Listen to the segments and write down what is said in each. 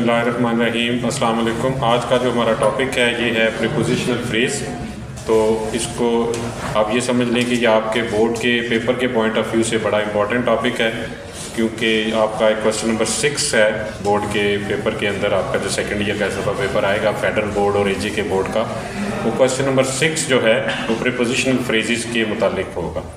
बिस्मिल्लाहिर्रहमानिर्रहीम। अस्सलाम वालेकुम। आज का जो हमारा टॉपिक है ये है प्रीपोजिशनल फ्रेज़। तो इसको आप ये समझ लें कि ये आपके बोर्ड के पेपर के पॉइंट ऑफ व्यू से बड़ा इंपॉर्टेंट टॉपिक है, क्योंकि आपका एक क्वेश्चन नंबर 6 है बोर्ड के पेपर के अंदर। आपका जो सेकंड ईयर का ऐसा पेपर आएगा फेडरल बोर्ड और एजी के बोर्ड का, वो क्वेश्चन नंबर 6 जो है वो प्रीपोजिशनल फ्रेजेस के मुतालिक होगा।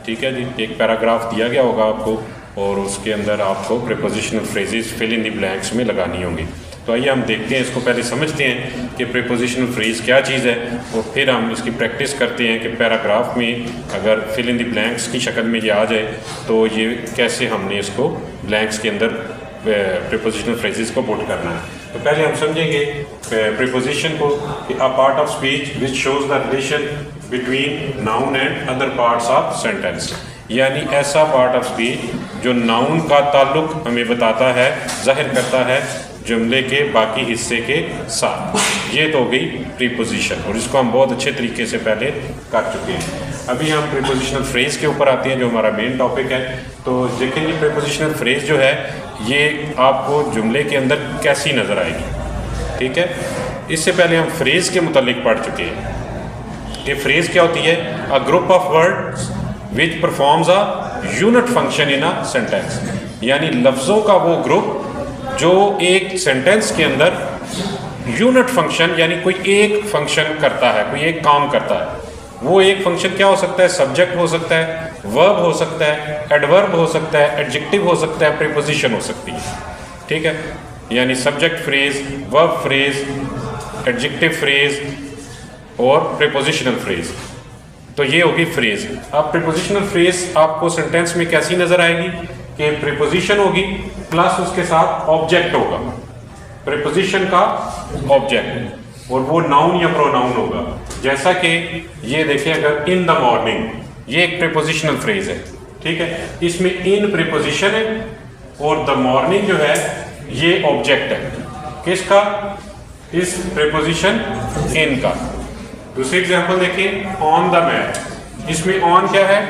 ठीक है जी। एक पैराग्राफ दिया गया होगा आपको और उसके अंदर आपको prepositional phrases fill in the blanks में लगानी होंगी। तो आइए हम देखते हैं, इसको पहले समझते हैं कि प्रीपोजिशनल फ्रेज क्या चीज़ है, और फिर हम इसकी प्रैक्टिस करते हैं कि पैराग्राफ में अगर फिल इन द ब्लैंक्स की शक्ल में ये आ जाए तो ये कैसे हमने इसको ब्लैंक्स के अंदर प्रीपोजिशनल फ्रेजेस को पुट करना है। तो पहले हम समझेंगे प्रीपोजिशन को कि a part of speech which shows the relation between noun and other parts of sentence, यानी ऐसा पार्ट ऑफ स्पीच जो नाउन का ताल्लुक हमें बताता है, जाहिर करता है जुमले के बाकी हिस्से के साथ। ये तो हो गई प्रीपोजिशन, और इसको हम बहुत अच्छे तरीके से पहले कर चुके हैं। अभी हम प्रीपोजिशनल फ्रेज के ऊपर आते हैं जो हमारा मेन टॉपिक है। तो देखेंगे प्रीपोजिशनल फ्रेज जो है ये आपको जुमले के अंदर कैसी नज़र आएगी। ठीक है, इससे पहले हम फ्रेज के मुतालिक पढ़ चुके हैं कि फ्रेज क्या होती है। A group of words which performs a unit function in a sentence, यानी लफ्ज़ों का वो ग्रुप जो एक सेंटेंस के अंदर यूनिट फंक्शन यानी कोई एक फंक्शन करता है, कोई एक काम करता है। वो एक फंक्शन क्या हो सकता है? सब्जेक्ट हो सकता है, वर्ब हो सकता है, एडवर्ब हो सकता है, एडजेक्टिव हो सकता है, प्रीपोजिशन हो सकती है। ठीक है, यानी subject phrase, verb phrase, adjective phrase और प्रीपोजिशनल फ्रेज। तो ये होगी फ्रेज। अब प्रीपोजिशनल फ्रेज आपको सेंटेंस में कैसी नजर आएगी कि प्रीपोजिशन होगी प्लस उसके साथ ऑब्जेक्ट होगा, प्रीपोजिशन का ऑब्जेक्ट, और वो नाउन या प्रोनाउन होगा। जैसा कि ये देखिए, अगर इन द मॉर्निंग, ये एक प्रीपोजिशनल फ्रेज है। ठीक है, इसमें इन प्रीपोजिशन है और द मॉर्निंग जो है ये ऑब्जेक्ट है। किसका? इस प्रीपोजिशन इन का। दूसरी एग्जांपल देखिए, ऑन द मैट। इसमें ऑन क्या है?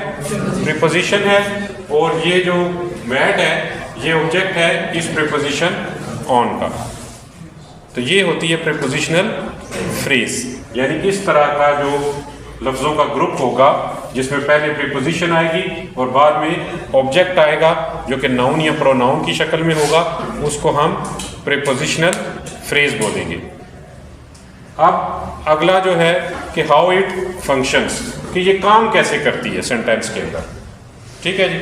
प्रीपोजिशन है, और ये जो मैट है ये ऑब्जेक्ट है इस प्रीपोजिशन ऑन का। तो ये होती है प्रीपोजिशनल फ्रेज, यानी इस तरह का जो लफ्ज़ों का ग्रुप होगा जिसमें पहले प्रीपोजिशन आएगी और बाद में ऑब्जेक्ट आएगा जो कि नाउन या प्रोनाउन की शक्ल में होगा, उसको हम प्रीपोजिशनल फ्रेज बोलेंगे। अब अगला जो है कि हाउ इट फंक्शंस, कि ये काम कैसे करती है सेंटेंस के अंदर। ठीक है जी।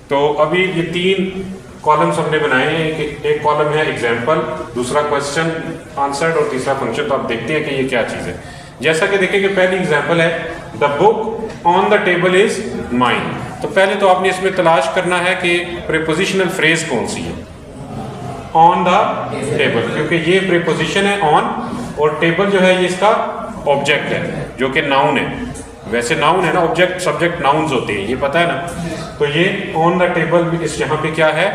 तो अभी ये 3 कॉलम्स हमने बनाए हैं कि एक कॉलम है एग्जाम्पल, दूसरा क्वेश्चन आंसर्ड और तीसरा फंक्शन। तो आप देखते हैं कि ये क्या चीज़ है। जैसा कि देखिए कि पहली एग्जाम्पल है the book on the table is mine. तो पहले तो आपने इसमें तलाश करना है कि प्रीपोजिशनल फ्रेज कौन सी है। ऑन द टेबल, क्योंकि ये प्रीपोजिशन है ऑन, और टेबल जो है ये इसका ऑब्जेक्ट है जो कि नाउन है। वैसे नाउन है ना, ऑब्जेक्ट सब्जेक्ट नाउन्स होते हैं, ये पता है ना। तो ये ऑन द टेबल इस यहाँ पे क्या है?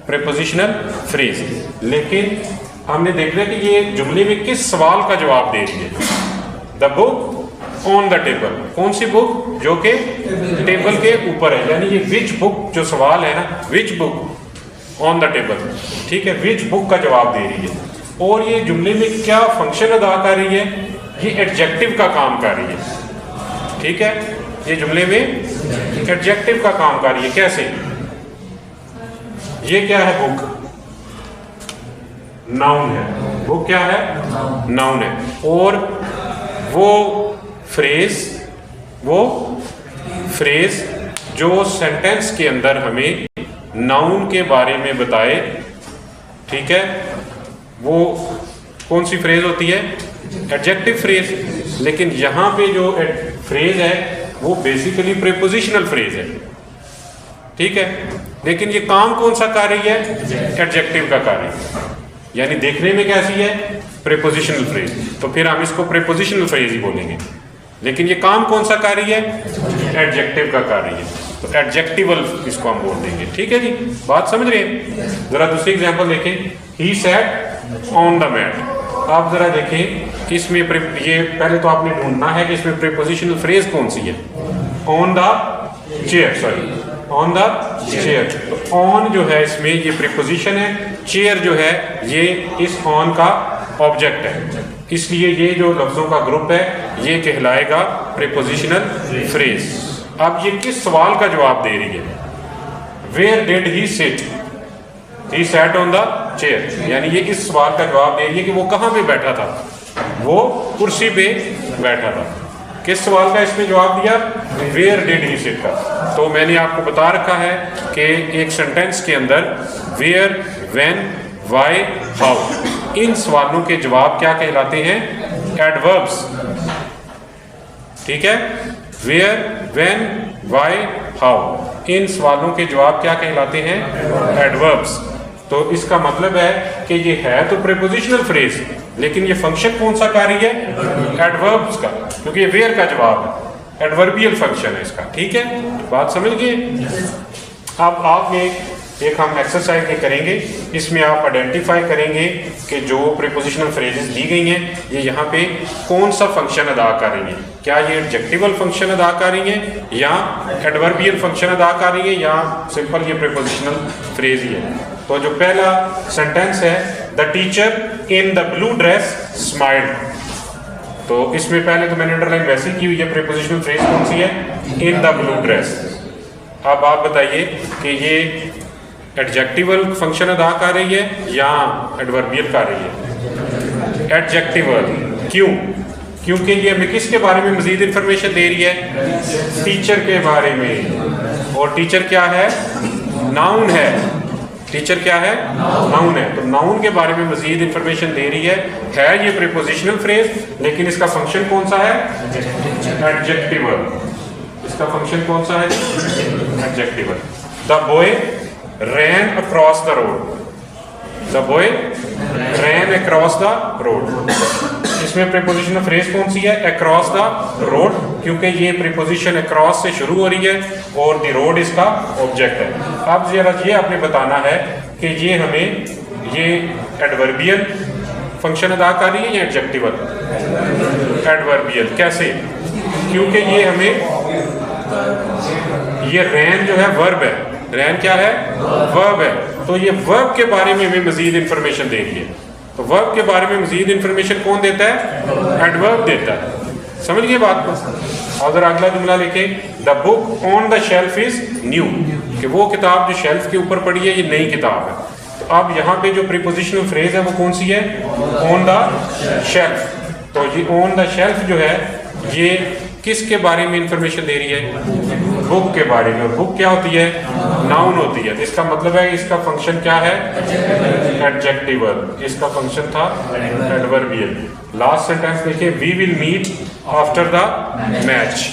Prepositional phrase. लेकिन हमने देखना है कि ये जुमले में किस सवाल का जवाब दे रही है। The book on the table, कौन सी बुक? जो कि टेबल के ऊपर है, यानी ये विच बुक जो सवाल है ना, which book on the table. ठीक है, विच बुक का जवाब दे रही है। और ये जुमले में क्या फंक्शन अदा कर रही है? ये एडजेक्टिव का काम कर रही है। ठीक है, ये जुमले में एडजेक्टिव का काम कर रही है। कैसे? ये क्या है? बुक नाउन है, बुक क्या है? नाउन है। और वो फ्रेज जो सेंटेंस के अंदर हमें नाउन के बारे में बताए, ठीक है, वो कौन सी फ्रेज होती है? Adjective phrase. लेकिन यहाँ पे जो फ्रेज है वो बेसिकली प्रीपोजिशनल फ्रेज है। ठीक है, लेकिन ये काम कौन सा कर रही है? एडजेक्टिव का कर रही है, यानी देखने में कैसी है? Prepositional phrase. तो फिर हम इसको प्रीपोजिशनल फ्रेज ही बोलेंगे। लेकिन ये काम कौन सा कर रही है? एडजेक्टिव का कर रही है, तो एडजेक्टिवल इसको हम बोल देंगे। ठीक है जी, बात समझ रहे हैं? जरा दूसरी एग्जांपल देखें, he sat on the mat. आप जरा देखें इसमें ये पहले तो आपने ढूंढना है कि इसमें प्रीपोजिशनल फ्रेज कौन सी है। On the chair, sorry on the chair. तो ऑन जो है इसमें ये प्रीपोजिशन है, चेयर जो है ये इस ऑन का ऑब्जेक्ट है, इसलिए ये जो लफ्जों का ग्रुप है ये कहलाएगा प्रीपोजिशनल फ्रेज। अब ये किस सवाल का जवाब दे रही है? Where did he sit? He sat on the chair, यानी ये इस सवाल का जवाब दे रही है कि वो कहाँ पे बैठा था, वो कुर्सी पे बैठा था। किस सवाल का इसने जवाब दिया? वेयर डिड ही सिट का। तो मैंने आपको बता रखा है कि एक सेंटेंस के अंदर वेयर, व्हेन, व्हाई, हाउ, इन सवालों के जवाब क्या कहलाते हैं? एडवर्ब्स। ठीक है, वेयर, व्हेन, व्हाई, हाउ, इन सवालों के जवाब क्या कहलाते हैं? एडवर्ब्स। तो इसका मतलब है कि ये है तो प्रीपोजिशनल फ्रेज, लेकिन ये फंक्शन कौन सा कर रही है? एडवर्ब्स का, क्योंकि ये वेयर का जवाब है, एडवर्बियल फंक्शन है इसका। ठीक है, बात समझ गए? अब आपने एक हम एक्सरसाइज ये करेंगे, इसमें आप आइडेंटिफाई करेंगे कि जो प्रीपोजिशनल फ्रेजेस दी गई हैं ये यहाँ पे कौन सा फंक्शन अदा कर रही हैं। क्या ये एडजेक्टिवल फंक्शन अदा कर रही हैं, या एडवर्बियल फंक्शन अदा कर रही है, या सिंपल ये प्रीपोजिशनल फ्रेज ही है। तो जो पहला सेंटेंस है, the teacher in the blue dress smiled, तो इसमें पहले तो मैंने अंडरलाइन वैसे की हुई है, प्रीपोजिशनल फ्रेज कौन सी है? In the blue dress. अब आप बताइए कि ये एडजेक्टिवल फंक्शन अदा कर रही है या एडवर्बियल कर रही है? एडजेक्टिवल। क्यों? क्योंकि ये हमें किसके बारे में मजीद इंफॉर्मेशन दे रही है? टीचर के बारे में। और टीचर क्या है? नाउन है। टीचर क्या है? नाउन है। तो नाउन के बारे में मजीद इंफॉर्मेशन दे रही है ये प्रीपोजिशनल फ्रेज, लेकिन इसका फंक्शन कौन सा है? एडजेक्टिवल। इसका फंक्शन कौन सा है? Adjectival. The boy ran across the road, the boy ran across the road। इसमें प्रीपोजिशनल फ्रेज कौन सी है? across the road, क्योंकि ये प्रीपोजिशन across से शुरू हो रही है और the road इसका ऑब्जेक्ट है। अब जरा ये आपने बताना है कि ये हमें ये एडवर्बियल फंक्शन अदा कर रही है या एडजेक्टिवल? एडवर्बियल। कैसे? क्योंकि ये हमें ये ran जो है वर्ब है, रैन क्या है? वर्ब है। तो ये वर्ब के बारे में हमें मजीद इंफॉर्मेशन दे रही है। तो वर्ब के बारे में मजीद इंफॉर्मेशन कौन देता है? एडवर्ब देता है। समझ गए बात को? अगर अगला जुमला लिखे, the book on the shelf is new, कि वो किताब जो शेल्फ के ऊपर पड़ी है ये नई किताब है। तो अब यहाँ पे जो प्रीपोजिशनल फ्रेज है वो कौन सी है? On the shelf. तो ये ऑन द शेल्फ जो है ये किसके बारे में इंफॉर्मेशन दे रही है? बुक के बारे में। और बुक क्या होती है? नाउन होती है। इसका मतलब है इसका फंक्शन क्या है? एडजेक्टिवल। इसका फंक्शन था एडवर्बियल। लास्ट सेंटेंस देखिए, we will meet after the match,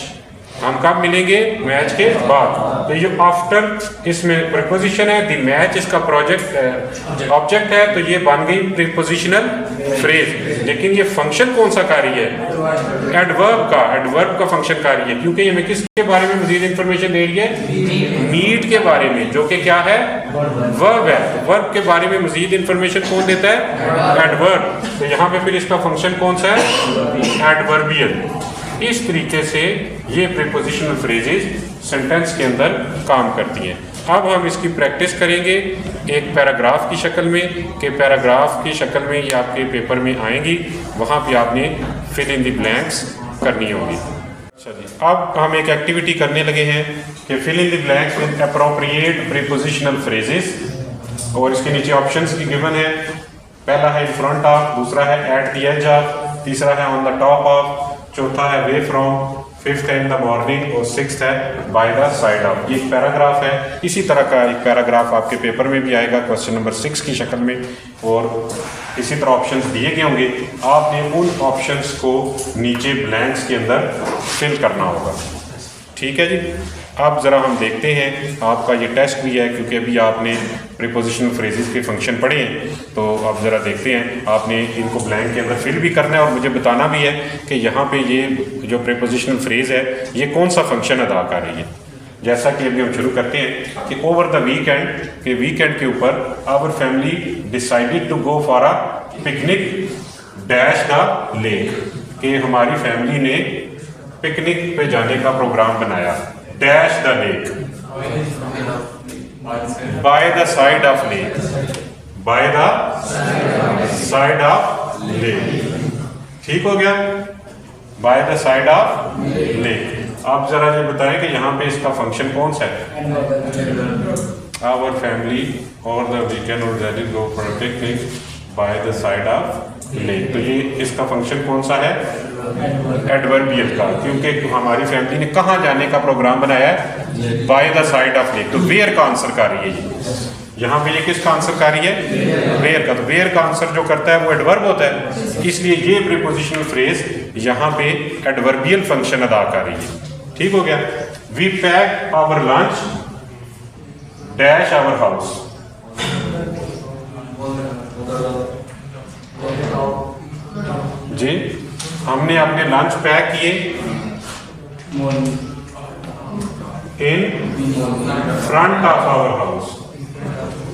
हम कब मिलेंगे? मैच के बाद। तो ये आफ्टर इसमें प्रीपोजिशन है, द मैच इसका प्रोजेक्ट ऑब्जेक्ट है, तो ये बन गई प्रीपोजिशनल फ्रेज। लेकिन ये फंक्शन कौन सा कर रही है? एडवर्ब का। एडवर्ब का फंक्शन कर रही है, क्योंकि ये हमें किसके बारे में मजीद इंफॉर्मेशन दे रही है? मीट के बारे में, जो कि क्या है? वर्ब है। वर्ब के बारे में मजीद इंफॉर्मेशन कौन देता है? एडवर्ब। तो यहाँ पे फिर इसका फंक्शन कौन सा है? एडवर्बियल। इस तरीके से ये प्रीपोजिशनल फ्रेजेस सेंटेंस के अंदर काम करती हैं। अब हम इसकी प्रैक्टिस करेंगे एक पैराग्राफ की शक्ल में, कि पैराग्राफ की शक्ल में ये आपके पेपर में आएंगी, वहाँ पे आपने फिल इन द ब्लैंक्स करनी होगी। चलिए, अब हम एक एक्टिविटी करने लगे हैं कि fill in the blanks with appropriate prepositional phrases, और इसके नीचे ऑप्शंस की गिवन है। पहला है इन फ्रंट ऑफ, दूसरा है एट द एज ऑफ, तीसरा है ऑन द टॉप ऑफ, चौथा है वे फ्रॉम, फिफ्थ है इन द मॉर्निंग, और सिक्स्थ है बाय द साइड ऑफ। ये पैराग्राफ है। इसी तरह का एक पैराग्राफ आपके पेपर में भी आएगा क्वेश्चन नंबर 6 की शक्ल में, और इसी तरह ऑप्शंस दिए गए होंगे। आपने उन ऑप्शंस को नीचे ब्लैंक्स के अंदर फिल करना होगा। ठीक है जी। अब ज़रा हम देखते हैं, आपका ये टेस्ट भी है क्योंकि अभी आपने प्रीपोजिशनल फ्रेजेस के फंक्शन पढ़े हैं, तो अब ज़रा देखते हैं। आपने इनको ब्लैंक के अंदर फिल भी करना है और मुझे बताना भी है कि यहाँ पे ये जो प्रीपोजिशनल फ्रेज है ये कौन सा फंक्शन अदा कर रही है। जैसा कि अभी हम शुरू करते हैं कि ओवर द वीकेंड, के वीकेंड के ऊपर our family decided to go for a picnic dash the lake, कि हमारी फैमिली ने पिकनिक पे जाने का प्रोग्राम बनाया dash the lake. By the side of lake, by the side of lake. ठीक हो गया, by the side of lake. आप जरा ये बताएं कि यहाँ पे इसका फंक्शन कौन सा है? आवर फैमिली और द वीकेंड और that go for picnic by the side of lake. तो ये इसका फंक्शन कौन सा है? एडवर्बियल का, क्योंकि हमारी फैमिली ने कहाँ जाने का प्रोग्राम बनाया है? By the side of lake. तो वेयर का आंसर कर रही है ये। यहाँ पे ये किसका आंसर कर रही है? वेयर का। तो वेयर का आंसर जो करता है वो एडवर्ब होता है, इसलिए ये प्रीपोजिशनल फ्रेज यहाँ पे एडवर्बियल फंक्शन अदा कर रही है। ठीक हो गया। We pack our lunch dash our house. जी, हमने अपने लंच पैक किए in front of our house.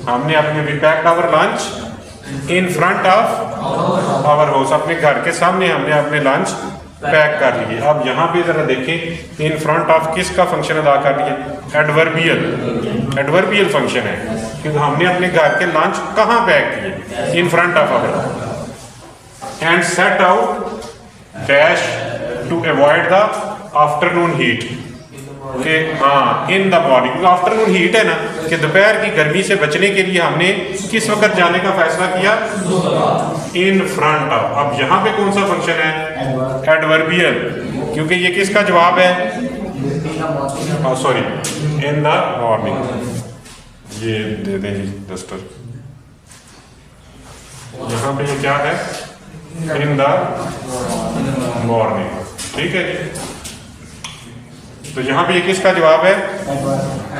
हमने अपने we packed our lunch in front of our house. अपने घर के सामने हमने अपने लंच पैक कर लिए। अब यहाँ पे जरा देखें, इन फ्रंट ऑफ किसका फंक्शन अदा कर रही है? एडवर्बियल। एडवर्बियल फंक्शन है, क्योंकि हमने अपने घर के लंच कहाँ पैक किए? In front of our. And set out dash to avoid the afternoon heat. कि हाँ, in the morning. Afternoon heat है ना, कि दोपहर की गर्मी से बचने के लिए हमने किस वक्त जाने का फैसला किया? इन फ्रंट ऑफ। अब यहाँ पे कौन सा फंक्शन है? एडवर्बियल, क्योंकि ये किसका जवाब है? Sorry, in the morning. ये दे दें जी डस्टर। यहाँ पे ये क्या है? इन द मॉर्निंग। ठीक है जी। तो यहाँ पे ये किसका जवाब है?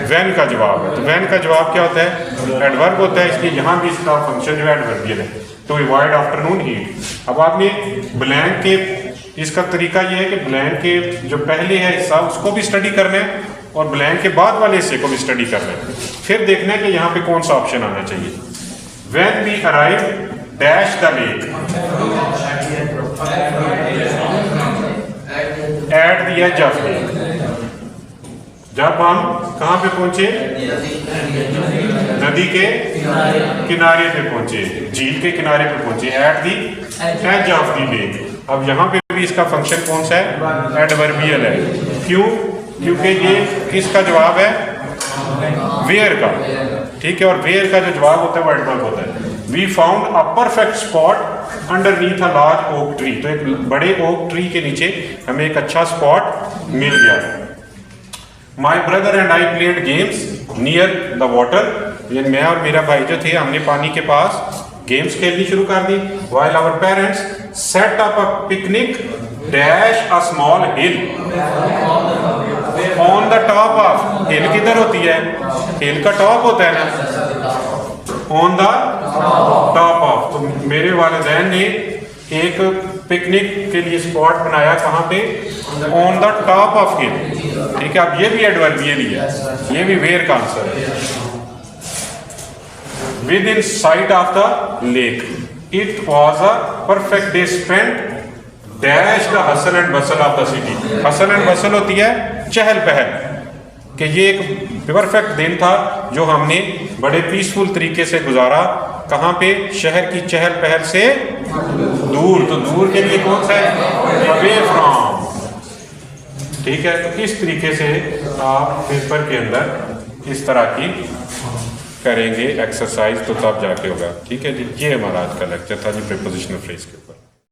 व्हेन का जवाब है। तो व्हेन का जवाब क्या होता है? एडवर्ब होता है, इसलिए यहाँ भी इसका फंक्शन जो है एडवर्बियल है। तो अवॉइड आफ्टरनून हीट। अब आपने ब्लैंक के, इसका तरीका ये है कि ब्लैंक के जो पहले है हिस्सा उसको भी स्टडी करना है और ब्लैंक के बाद वाले हिस्से को भी स्टडी करना है। फिर देखना है कि यहाँ पे कौन सा ऑप्शन आना चाहिए। When we arrive dash the lake at the edge of lake. जब हम कहाँ पे पहुंचे? नदी के किनारे पे पहुंचे, झील के किनारे पे पहुंचे। At the edge of the lake. अब यहाँ पे भी इसका फंक्शन कौन सा है? एडवर्बियल है। क्यों? क्योंकि ये किसका जवाब है? वेयर का। ठीक है, और वेयर का जो जवाब होता है वो एडवर्ब होता है। We found a perfect spot underneath a large oak tree. तो एक बड़े ओक ट्री के नीचे हमें एक अच्छा स्पॉट मिल गया। My brother and I played games near the water. मैं और मेरा भाई जो थे, हमने पानी के पास गेम्स खेलनी शुरू कर दी। While our parents set up a picnic dash a small hill on the top of. Hill किधर होती है? हिल का टॉप होता है ना, ऑन द टॉप ऑफ। तो मेरे वालिदैन ने एक पिकनिक के लिए स्पॉट बनाया, कहाँ पे? ऑन द टॉप ऑफ हिल। ठीक है, अब ये भी एडवर्बियल ही है, ये भी वेयर का आंसर है। With in site of the lake it was a perfect day spent dash the hustle and Bansal of the city. Hustle and बसल होती है चहल पहल, कि ये एक परफेक्ट दिन था जो हमने बड़े पीसफुल तरीके से गुजारा। कहाँ पे? शहर की चहल पहल से दूर। तो दूर के लिए कौन सा है? Away from. ठीक है, तो इस तरीके से आप पेपर के अंदर इस तरह की करेंगे एक्सरसाइज, तो तब जाके होगा। ठीक है जी, ये हमारा आज का लेक्चर था जी प्रीपोजिशनल फ्रेज के ऊपर।